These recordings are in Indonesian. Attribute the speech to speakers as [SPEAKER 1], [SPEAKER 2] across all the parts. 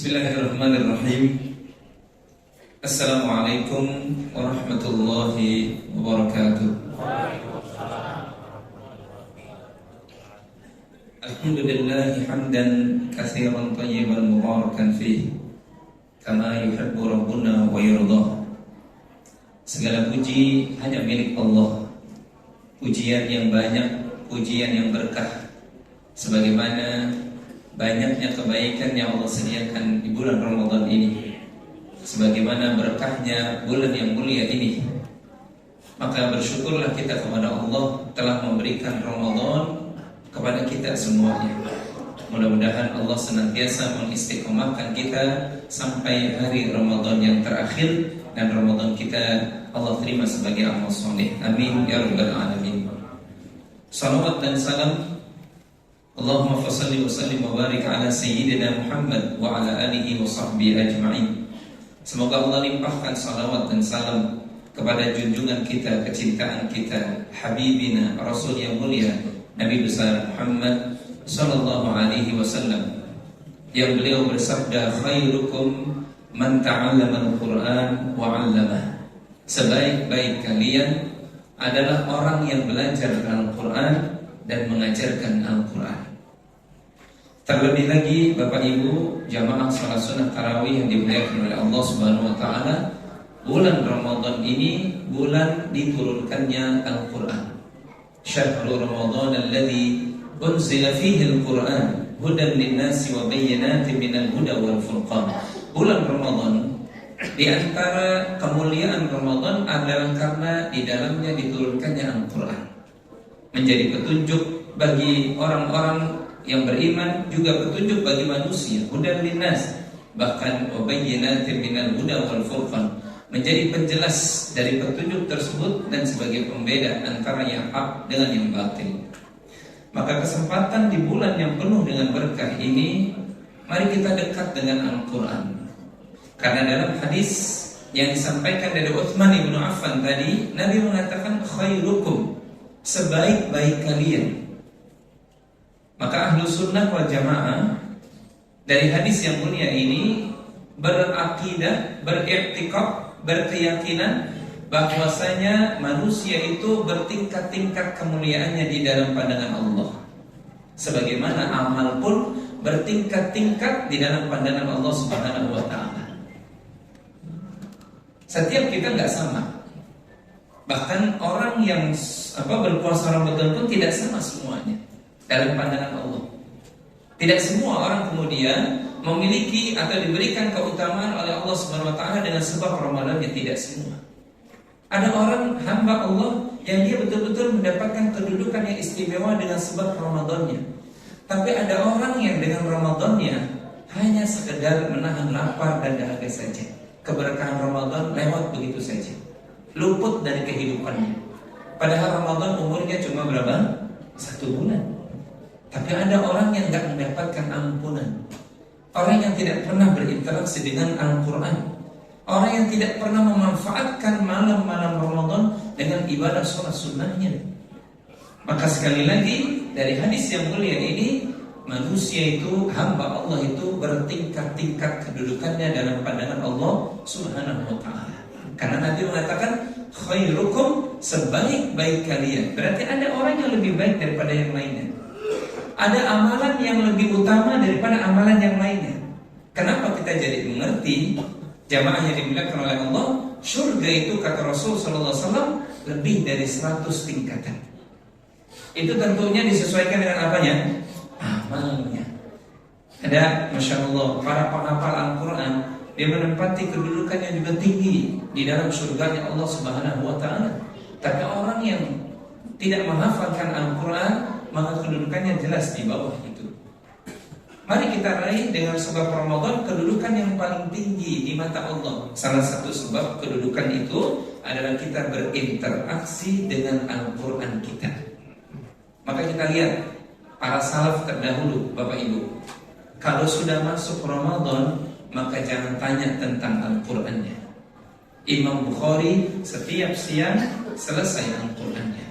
[SPEAKER 1] Bismillahirrahmanirrahim. Assalamualaikum warahmatullahi wabarakatuh. Alhamdulillahi hamdan katsiran thayyiban mubarakan fihi kama yuhibbu rabbuna wa yardah. Segala puji hanya milik Allah. Pujian yang banyak, pujian yang berkah, sebagaimana banyaknya kebaikan yang Allah sediakan di bulan Ramadan ini, sebagaimana berkahnya bulan yang mulia ini. Maka bersyukurlah kita kepada Allah telah memberikan Ramadan kepada kita semuanya. Mudah-mudahan Allah senantiasa mengistiqomahkan kita sampai hari Ramadan yang terakhir, dan Ramadan kita Allah terima sebagai amal soleh. Amin ya rabbal alamin. Salawat dan salam Allahumma fasalli wa sallim wa barik ala sayyidina Muhammad wa ala alihi wa sahbihi ajma'in. Semoga Allah limpahkan salawat dan salam kepada junjungan kita, kecintaan kita, Habibina Rasul yang mulia Nabi besar Muhammad sallallahu alaihi wasallam, yang beliau bersabda, khairukum man ta'allama al-Qur'an wa 'allamah. Sebaik-baik kalian adalah orang yang belajar Al-Qur'an dan mengajarkan Al-Quran. Terlebih lagi Bapak Ibu jamaah salat sunnah tarawih yang dimuliakan oleh Allah Subhanahu wa taala, bulan Ramadan ini bulan diturunkannya Al-Quran. Syahrul Ramadan alladzi unzila fihi Al-Quran hudan lin-nasi wa bayyinatin minal huda wal furqan. Bulan Ramadan, di antara kemuliaan Ramadan adalah karena di dalamnya diturunkannya Al-Quran, menjadi petunjuk bagi orang-orang yang beriman, juga petunjuk bagi manusia, hudan linnas, bahkan wabayyinatin minal huda wal furqan, menjadi penjelas dari petunjuk tersebut dan sebagai pembeda antara yang hak dengan yang batil. Maka kesempatan di bulan yang penuh dengan berkah ini, mari kita dekat dengan Al-Quran. Karena dalam hadis yang disampaikan dari Utsman bin Affan tadi, Nabi mengatakan khairukum, sebaik-baik kalian. Maka ahlu sunnah wal jamaah dari hadis yang mulia ini berakidah, beriktikad, berkeyakinan bahwasanya manusia itu bertingkat-tingkat kemuliaannya di dalam pandangan Allah, sebagaimana amal pun bertingkat-tingkat di dalam pandangan Allah Subhanahu wa taala. Setiap kita nggak sama. Bahkan orang yang berpuasa Ramadan pun tidak sama semuanya dalam pandangan Allah. Tidak semua orang kemudian memiliki atau diberikan keutamaan oleh Allah Subhanahu wa taala dengan sebab Ramadannya, tidak semua. Ada orang hamba Allah yang dia betul-betul mendapatkan kedudukan yang istimewa dengan sebab Ramadannya. Tapi ada orang yang dengan Ramadannya hanya sekedar menahan lapar dan dahaga saja. Keberkahan Ramadan lewat begitu saja, luput dari kehidupannya. Padahal Ramadan umurnya cuma berapa? 1 bulan. Tapi ada orang yang gak mendapatkan ampunan, orang yang tidak pernah berinteraksi dengan Al-Quran, orang yang tidak pernah memanfaatkan malam-malam Ramadan dengan ibadah sholat sunnahnya. Maka sekali lagi dari hadis yang mulia ini, manusia itu, hamba Allah itu bertingkat-tingkat kedudukannya dalam pandangan Allah Subhanahu wa ta'ala. Karena Nabi mengatakan khairukum, sebaik-baik kalian. Berarti ada orang yang lebih baik daripada yang lainnya. Ada amalan yang lebih utama daripada amalan yang lainnya. Kenapa kita jadi mengerti jamaah yang dimuliakan oleh Allah, surga itu kata Rasul sallallahu alaihi wasallam lebih dari 100 tingkatan. Itu tentunya disesuaikan dengan apanya? Amalnya. Ada, Masya Allah, para penghafal Al-Quran, dia menempati kedudukan yang juga tinggi di dalam surganya Allah Subhanahu wa ta'ala. Tapi orang yang tidak menghafalkan Al-Quran, maka kedudukannya jelas di bawah itu. Mari kita raih dengan sebab Ramadan kedudukan yang paling tinggi di mata Allah. Salah satu sebab kedudukan itu adalah kita berinteraksi dengan Al-Quran kita. Maka kita lihat para salaf terdahulu, Bapak Ibu, kalau sudah masuk Ramadan, maka jangan tanya tentang Al-Qurannya. Imam Bukhari setiap siang selesai Al-Qurannya.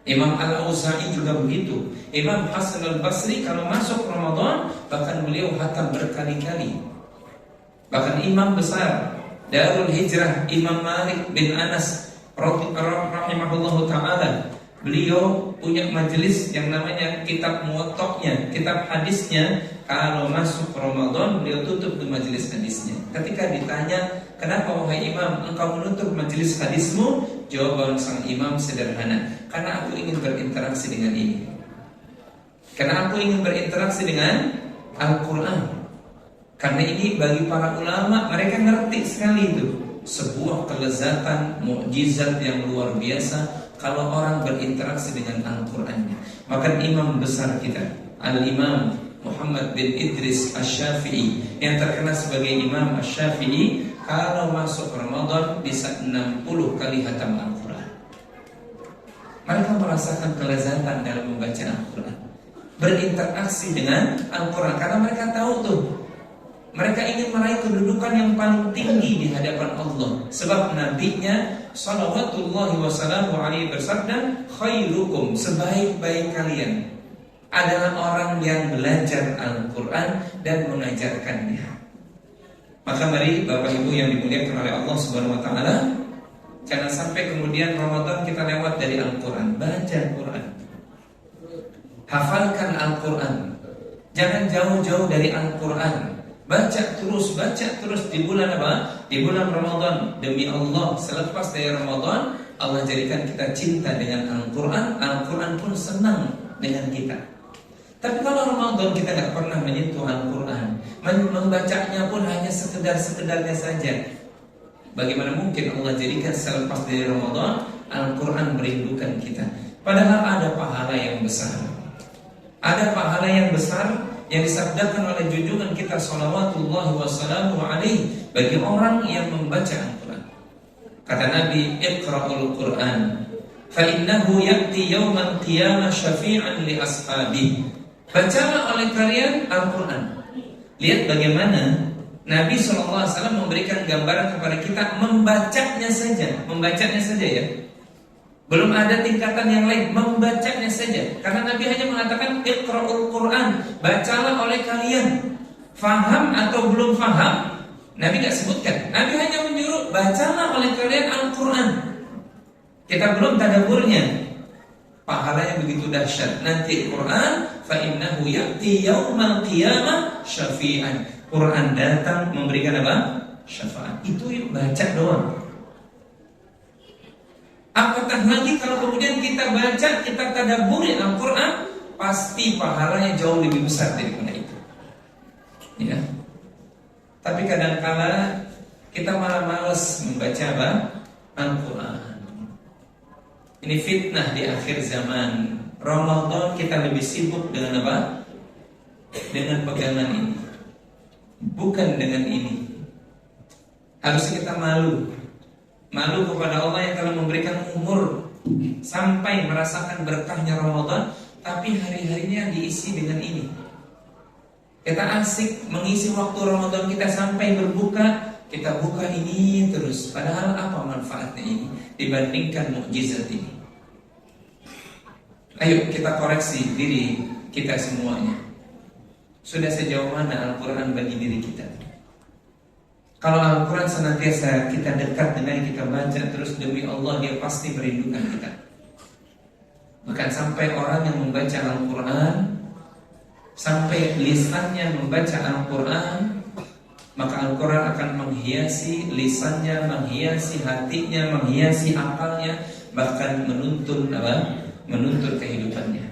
[SPEAKER 1] Imam Al-Auza'i juga begitu. Imam Hasan Al-Basri kalau masuk Ramadan, bahkan beliau khatam berkali-kali. Bahkan imam besar Darul Hijrah Imam Malik bin Anas rahimahullahu ta'ala, beliau punya majelis yang namanya kitab muwatta'nya, kitab hadisnya. Kalau masuk Ramadan beliau tutup di majelis hadisnya. Ketika ditanya, kenapa wahai imam engkau menutup majelis hadismu? Jawaban sang imam sederhana, karena aku ingin berinteraksi dengan ini. Karena aku ingin berinteraksi dengan Al-Quran. Karena ini bagi para ulama, mereka ngerti sekali itu. Sebuah kelezatan, mukjizat yang luar biasa kalau orang berinteraksi dengan Al-Qurannya. Maka imam besar kita, Al-Imam Muhammad bin Idris Asy-Syafi'i, yang terkenal sebagai Imam Asy-Syafi'i, kalau masuk Ramadan bisa 60 kali hatam Al-Quran. Mereka merasakan kelezatan dalam membaca Al-Quran, berinteraksi dengan Al-Quran, karena mereka tahu tuh, mereka ingin meraih kedudukan yang paling tinggi di hadapan Allah. Sebab nabinya salawatullahi wassalamu alaihi bersabda, khairukum, sebaik-baik kalian adalah orang yang belajar Al-Quran dan mengajarkannya. Maka mari Bapak Ibu yang dimuliakan oleh Allah Subhanahu wa taala, jangan sampai kemudian Ramadan kita lewat dari Al-Quran. Baca Al-Quran, hafalkan Al-Quran, jangan jauh-jauh dari Al-Quran. Baca terus di bulan apa? Di bulan Ramadan. Demi Allah, selepas dari Ramadan, Allah jadikan kita cinta dengan Al-Quran. Al-Quran pun senang dengan kita. Tapi kalau Ramadan kita gak pernah menyentuh Al-Quran, membacanya pun hanya sekedar-sekedarnya saja, bagaimana mungkin Allah jadikan selepas dari Ramadan Al-Quran merindukan kita? Padahal ada pahala yang besar. Ada pahala yang besar yang disabdakan oleh junjungan kita salawatullahi wassalamu alaihi bagi orang yang membaca Al-Quran. Kata Nabi, iqra'ul Quran fa innahu ya'ti yawmal qiyamah syafi'an li ashabi. Bacalah oleh kalian Al-Quran. Lihat bagaimana Nabi SAW memberikan gambaran kepada kita membacanya saja ya. Belum ada tingkatan yang lain, membacanya saja. Karena Nabi hanya mengatakan iqra'ul Quran, bacalah oleh kalian. Faham atau belum faham, Nabi tidak sebutkan. Nabi hanya menyuruh bacalah oleh kalian Al-Quran. Kita belum tadabburnya, pahalanya begitu dahsyat. Nanti Quran fa innahu ya'ti yaumal qiyamah syafi'an. Quran datang memberikan apa? Syafaat. Itu baca doang. Apatah lagi kalau kemudian kita baca, kita tadabburi Al-Quran, pasti pahalanya jauh lebih besar daripada itu. Ya. Tapi kadang-kala kita malah malas membaca apa? Al-Quran. Ini fitnah di akhir zaman. Ramadan kita lebih sibuk dengan apa? Dengan pegangan ini, bukan dengan ini. Harusnya kita malu kepada Allah yang telah memberikan umur sampai merasakan berkahnya Ramadan, tapi hari-harinya diisi dengan ini. Kita asik mengisi waktu Ramadan kita sampai berbuka, kita buka ini terus. Padahal apa manfaatnya ini dibandingkan mukjizat ini? Ayo kita koreksi diri kita semuanya. Sudah sejauh mana Al-Quran bagi diri kita? Kalau Al-Quran senantiasa kita dekat dengan kita baca terus, demi Allah dia pasti merindukan kita. Bahkan sampai orang yang membaca Al-Quran, sampai lisannya membaca Al-Quran, maka Al-Quran akan menghiasi lisannya, menghiasi hatinya, menghiasi akalnya, bahkan menuntun apa? Menuntun kehidupannya.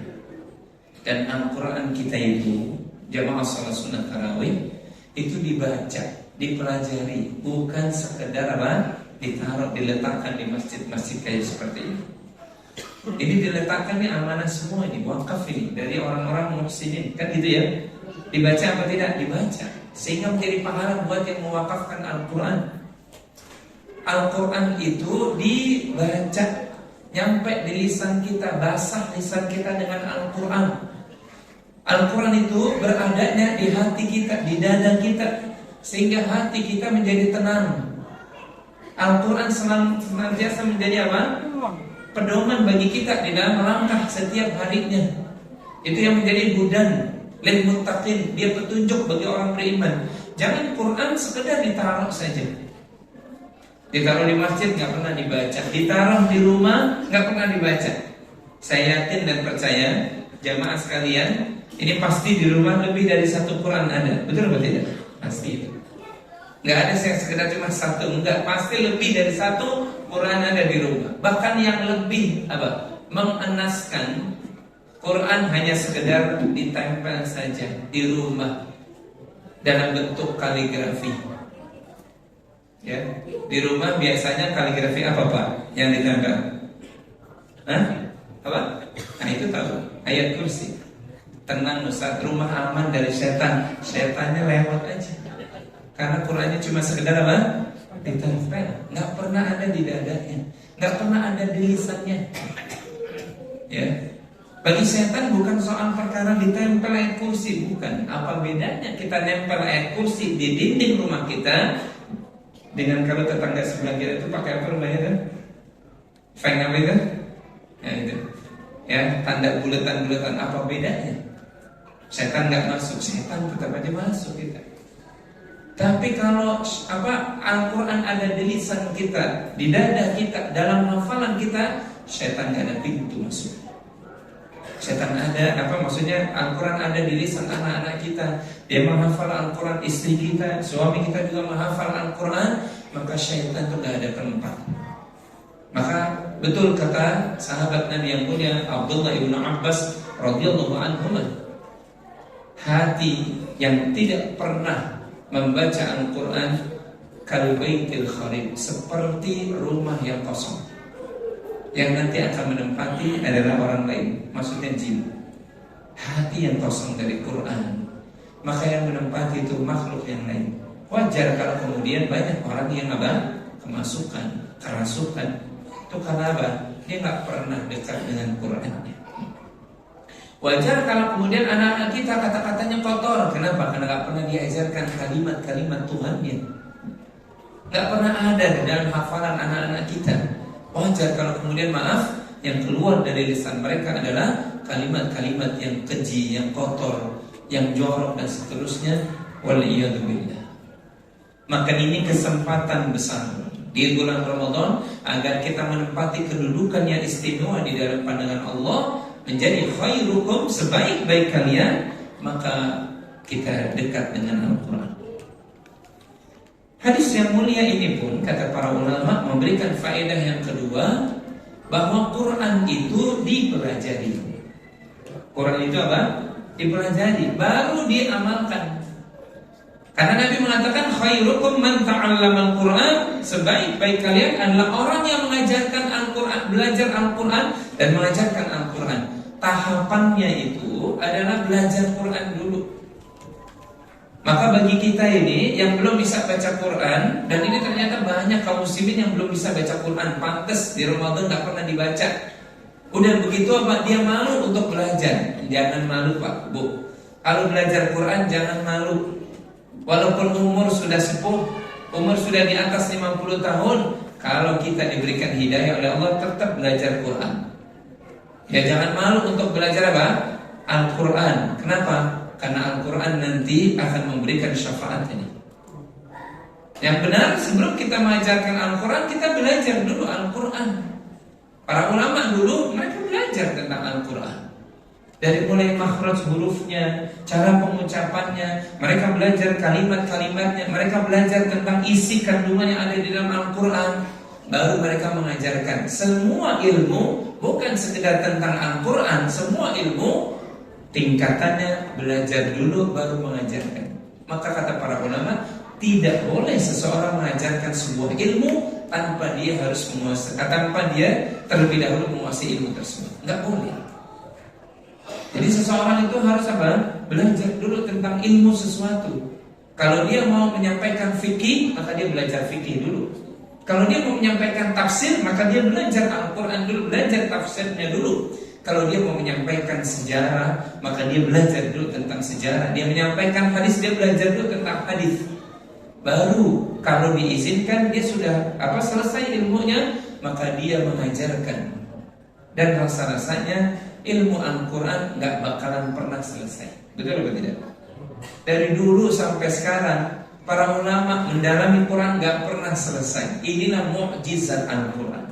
[SPEAKER 1] Dan Al-Quran kita itu, jamaah salat sunnah tarawih, itu dibaca, dipelajari, bukan sekedar apa? Ditaruh, diletakkan di masjid-masjid kayak seperti ini. Ini diletakkan, ini amanah semua, ini wakaf ini dari orang-orang muhsinin, kan gitu ya. Dibaca apa tidak? Dibaca, sehingga menjadi pahala buat yang mewakafkan Al-Quran. Al-Quran itu dibaca, nyampe di lisan kita, basah lisan kita dengan Al-Quran. Al-Quran itu beradanya di hati kita, di dada kita, sehingga hati kita menjadi tenang. Al-Quran senantiasa menjadi apa? Pedoman bagi kita di dalam melangkah setiap harinya. Itu yang menjadi hudan lil muttaqin, dia petunjuk bagi orang beriman. Jangan Quran sekedar ditaruh saja. Ditaruh di masjid nggak pernah dibaca, ditaruh di rumah nggak pernah dibaca. Saya yakin dan percaya jamaah sekalian, ini pasti di rumah lebih dari satu Quran ada, betul atau tidak? Pasti itu. Nggak ada yang sekedar cuma satu, enggak, pasti lebih dari satu Quran ada di rumah. Bahkan yang lebih mengenaskan, Quran hanya sekedar ditempel saja di rumah dalam bentuk kaligrafi. Ya, di rumah biasanya kaligrafi apa Pak yang ditempel? Hah? Apa? Nah itu tahu, ayat kursi. Tenang Ustaz, rumah aman dari setan. Setannya lewat aja. Karena Qurannya cuma sekedar apa? Ditempel. Nggak pernah ada di dadanya, nggak pernah ada di lisannya. Ya. Bagi setan bukan soal perkara ditempel ayat kursi, bukan. Apa bedanya kita nempel ayat kursi di dinding rumah kita dengan kalau tetangga sebelah kita itu pakai apa rumahnya kan? Feng apa itu? Ya itu. Ya, tanda bulatan-bulatan, apa bedanya? Setan nggak masuk, setan tetap aja masuk kita. Tapi kalau Al-Quran ada di lisan kita, di dada kita, dalam hafalan kita, setan nggak ada pintu masuk. Setan ada, maksudnya Al-Quran ada di lisan anak-anak kita, dia menghafal Al-Quran, istri kita, suami kita juga menghafal Al-Quran, maka syaitan itu gak ada tempat. Maka betul kata sahabat Nabi yang mulia Abdullah ibn Abbas radhiyallahu anhu, hati yang tidak pernah membaca Al-Quran kalbaitil kharib, seperti rumah yang kosong, yang nanti akan menempati adalah orang lain, maksudnya jin. Hati yang kosong dari Quran, maka yang menempati itu makhluk yang lain. Wajar kalau kemudian banyak orang yang kemasukan, kerasukan. Itu karena apa? Dia nggak pernah dekat dengan Qurannya. Wajar kalau kemudian anak-anak kita kata-katanya kotor. Kenapa? Karena nggak pernah diajarkan kalimat-kalimat Tuhannya. Nggak pernah ada di dalam hafalan anak-anak kita. Wajar kalau kemudian yang keluar dari lisan mereka adalah kalimat-kalimat yang keji, yang kotor, yang jorok dan seterusnya. Waliyadzubillah. Maka ini kesempatan besar di bulan Ramadan agar kita menempati kedudukan yang istimewa di dalam pandangan Allah, menjadi khairukum, sebaik-baik kalian, maka kita dekat dengan Al-Quran. Hadis yang mulia ini pun kata para ulama memberikan faedah yang kedua, bahwa Quran itu dipelajari. Quran itu apa? Dipelajari, baru diamalkan. Karena Nabi mengatakan khairukum man ta'allama al-Quran, sebaik-baik kalian adalah orang yang mengajarkan Al-Quran, belajar Al-Quran dan mengajarkan Al-Quran. Tahapannya itu adalah belajar Quran dulu. Maka bagi kita ini yang belum bisa baca Quran, dan ini ternyata banyak kaum muslimin yang belum bisa baca Quran, pantes di Ramadan gak pernah dibaca. Udah begitu dia malu untuk belajar. Jangan malu Pak, Bu. Kalau belajar Quran jangan malu. Walaupun umur sudah sepuh, umur sudah di atas 50 tahun, kalau kita diberikan hidayah oleh Allah tetap belajar Quran. Ya jangan malu untuk belajar apa? Al-Quran. Kenapa? Karena Al-Quran nanti akan memberikan syafaat ini. Yang benar, sebelum kita mengajarkan Al-Quran, kita belajar dulu Al-Quran. Para ulama dulu mereka belajar tentang Al-Quran, dari mulai makhraj hurufnya, cara pengucapannya, mereka belajar kalimat-kalimatnya, mereka belajar tentang isi kandungan yang ada di dalam Al-Quran. Baru mereka mengajarkan. Semua ilmu bukan sekedar tentang Al-Quran, semua ilmu tingkatannya belajar dulu baru mengajarkan. Maka kata para ulama, tidak boleh seseorang mengajarkan sebuah ilmu tanpa dia harus menguasai, tanpa dia terlebih dahulu menguasai ilmu tersebut. Enggak boleh. Jadi seseorang itu harus apa? Belajar dulu tentang ilmu sesuatu. Kalau dia mau menyampaikan fikih, maka dia belajar fikih dulu. Kalau dia mau menyampaikan tafsir, maka dia belajar Al-Quran dulu, belajar tafsirnya dulu. Kalau dia mau menyampaikan sejarah, maka dia belajar dulu tentang sejarah. Dia menyampaikan hadis, dia belajar dulu tentang hadis. Baru kalau diizinkan dia sudah selesai ilmunya, maka dia mengajarkan. Dan rasa-rasanya ilmu Al-Quran gak bakalan pernah selesai. Betul atau tidak? Dari dulu sampai sekarang Para ulama mendalami Quran gak pernah selesai. Inilah mukjizat Al-Quran,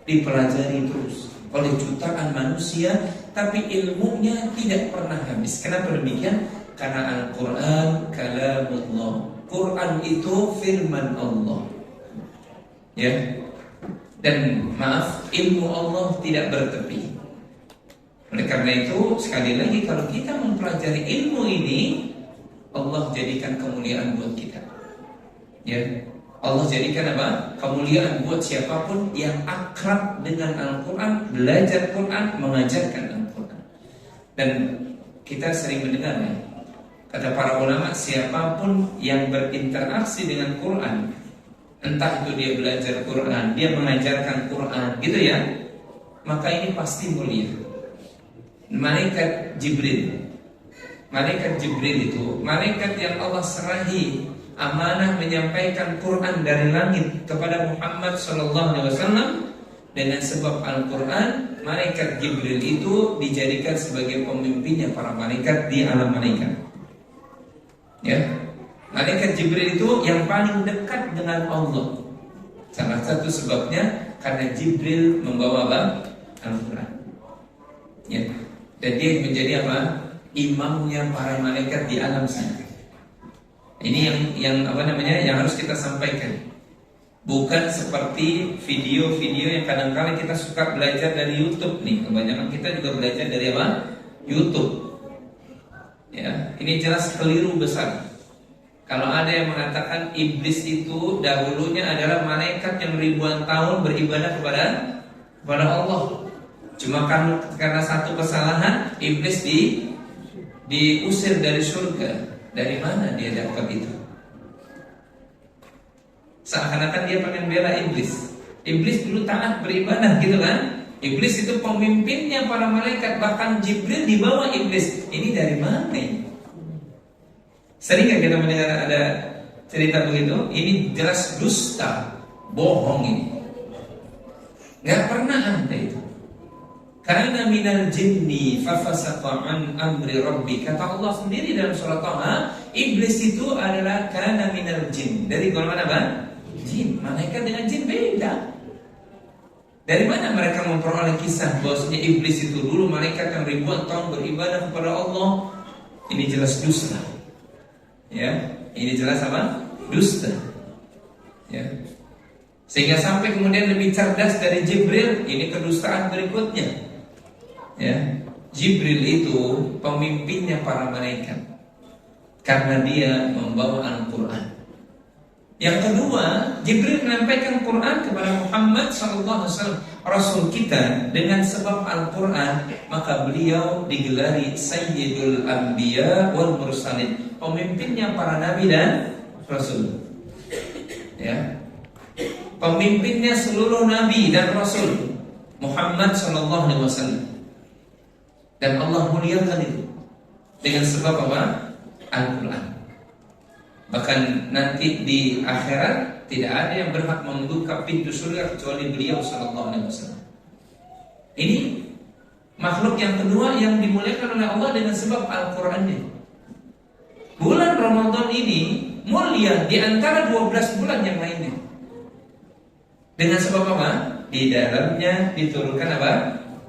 [SPEAKER 1] dipelajari terus oleh jutaan manusia, tapi ilmunya tidak pernah habis. Kenapa demikian? Karena Al-Quran kalamullah. Quran itu firman Allah. Ya. Dan maaf, ilmu Allah tidak bertepi. Oleh karena itu, sekali lagi kalau kita mempelajari ilmu ini, Allah jadikan kemuliaan buat kita. Ya. Allah jadikan apa? Kemuliaan buat siapapun yang akrab dengan Al-Quran, belajar Quran, mengajarkan Al-Quran. Dan kita sering mendengar ya, kata para ulama, siapapun yang berinteraksi dengan Quran, entah itu dia belajar Quran, dia mengajarkan Quran, gitu ya, maka ini pasti mulia. Malaikat Jibril itu malaikat yang Allah serahi amanah menyampaikan Quran dari langit kepada Muhammad SAW. Dengan sebab Al-Quran, malaikat Jibril itu dijadikan sebagai pemimpinnya para malaikat di alam malaikat. Ya, malaikat Jibril itu yang paling dekat dengan Allah. Salah satu sebabnya karena Jibril membawa Al-Quran. Ya, dan dia menjadi apa? Imamnya para malaikat di alam sana. Ini yang yang harus kita sampaikan. Bukan seperti video-video yang kadang-kala kita suka belajar dari YouTube nih. Kebanyakan kita juga belajar dari apa? YouTube. Ya, ini jelas keliru besar. Kalau ada yang mengatakan iblis itu dahulunya adalah malaikat yang ribuan tahun beribadah kepada Allah. Cuma karena satu kesalahan, iblis diusir dari surga. Dari mana dia dapat itu? Seakan-akan dia pengen bela iblis. Iblis dulu taat beribadah, gitu kan? Iblis itu pemimpinnya para malaikat, bahkan Jibril di bawah iblis. Ini dari mana ini? Sering gak kita mendengar ada cerita begitu? Ini jelas dusta, bohong ini. Gak pernah ada itu. Karena minal jinni fafasaqa an amri rabbi. Kata Allah sendiri dalam surah Taha, iblis itu adalah kana minal jin. Dari golongan apa? Jin. Malaikat dengan jin beda. Dari mana mereka memperoleh kisah bahwasanya iblis itu dulu malaikat yang ribuan tahun beribadah kepada Allah? Ini jelas dusta. Ya, ini jelas apa? Dusta. Ya. Sehingga sampai kemudian lebih cerdas dari Jibril, ini kedustaan berikutnya. Ya, Jibril itu pemimpinnya para malaikat karena dia membawa Al-Quran. Yang kedua, Jibril menyampaikan Quran kepada Muhammad SAW, Rasul kita. Dengan sebab Al-Quran, maka beliau digelari Sayyidul Anbiya wal Mursalin, pemimpinnya para nabi dan rasul. Ya, pemimpinnya seluruh nabi dan rasul, Muhammad SAW. Dan Allah muliakan itu dengan sebab apa? Al-Quran. Bahkan nanti di akhirat tidak ada yang berhak membuka pintu surga kecuali beliau SAW. Ini makhluk yang kedua yang dimuliakan oleh Allah dengan sebab Al-Qurannya. Bulan Ramadan ini mulia di antara 12 bulan yang lainnya. Dengan sebab apa? Di dalamnya diturunkan apa?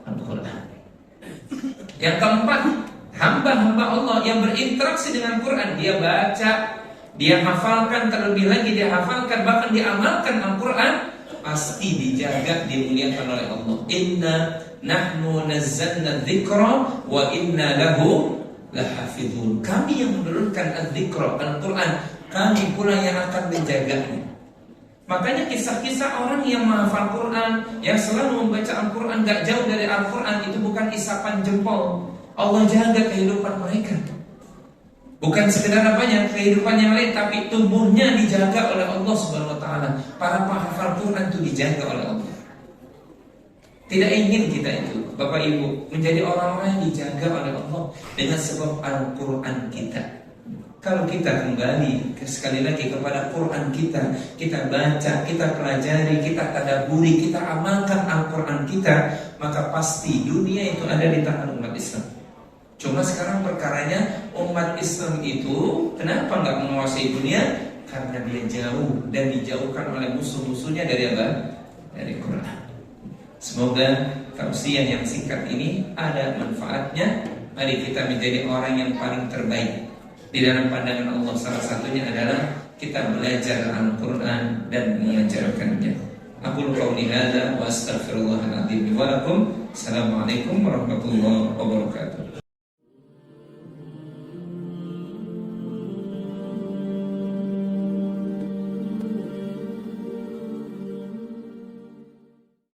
[SPEAKER 1] Al-Quran. Yang keempat, hamba-hamba Allah yang berinteraksi dengan Quran, dia baca, dia hafalkan, terlebih lagi dia hafalkan, bahkan dia amalkan Al-Quran, pasti dijaga, dimuliakan oleh Allah. Inna nahnu nazzalna dzikra wa inna lahu lahafizun. Kami yang menurunkan al-dzikra, Al-Quran, kami pula yang akan menjaganya. Makanya kisah-kisah orang yang menghafal Quran, yang selalu membaca Al-Quran, gak jauh dari Al-Quran, itu bukan isapan jempol. Allah jaga kehidupan mereka. Bukan sekedar apanya, kehidupan yang lain, tapi tubuhnya dijaga oleh Allah Subhanahu Wa Taala. Para penghafal Quran itu dijaga oleh Allah. Tidak ingin kita itu, Bapak Ibu, menjadi orang-orang yang dijaga oleh Allah dengan sebab Al-Quran kita. Kalau kita kembali sekali lagi kepada Quran kita baca, kita pelajari, kita tadabburi, kita amalkan Al-Quran kita, maka pasti dunia itu ada di tangan umat Islam. Cuma sekarang perkaranya umat Islam itu kenapa nggak menguasai dunia? Karena dia jauh dan dijauhkan oleh musuh-musuhnya dari apa? Dari Quran. Semoga tausiah yang singkat ini ada manfaatnya. Mari kita menjadi orang yang paling terbaik di dalam pandangan Allah. Salah satunya adalah kita belajar Al-Quran dan mengajarkannya. Aku qauli hadza wa astaghfirullahal azim wa lakum. Assalamualaikum warahmatullahi wabarakatuh.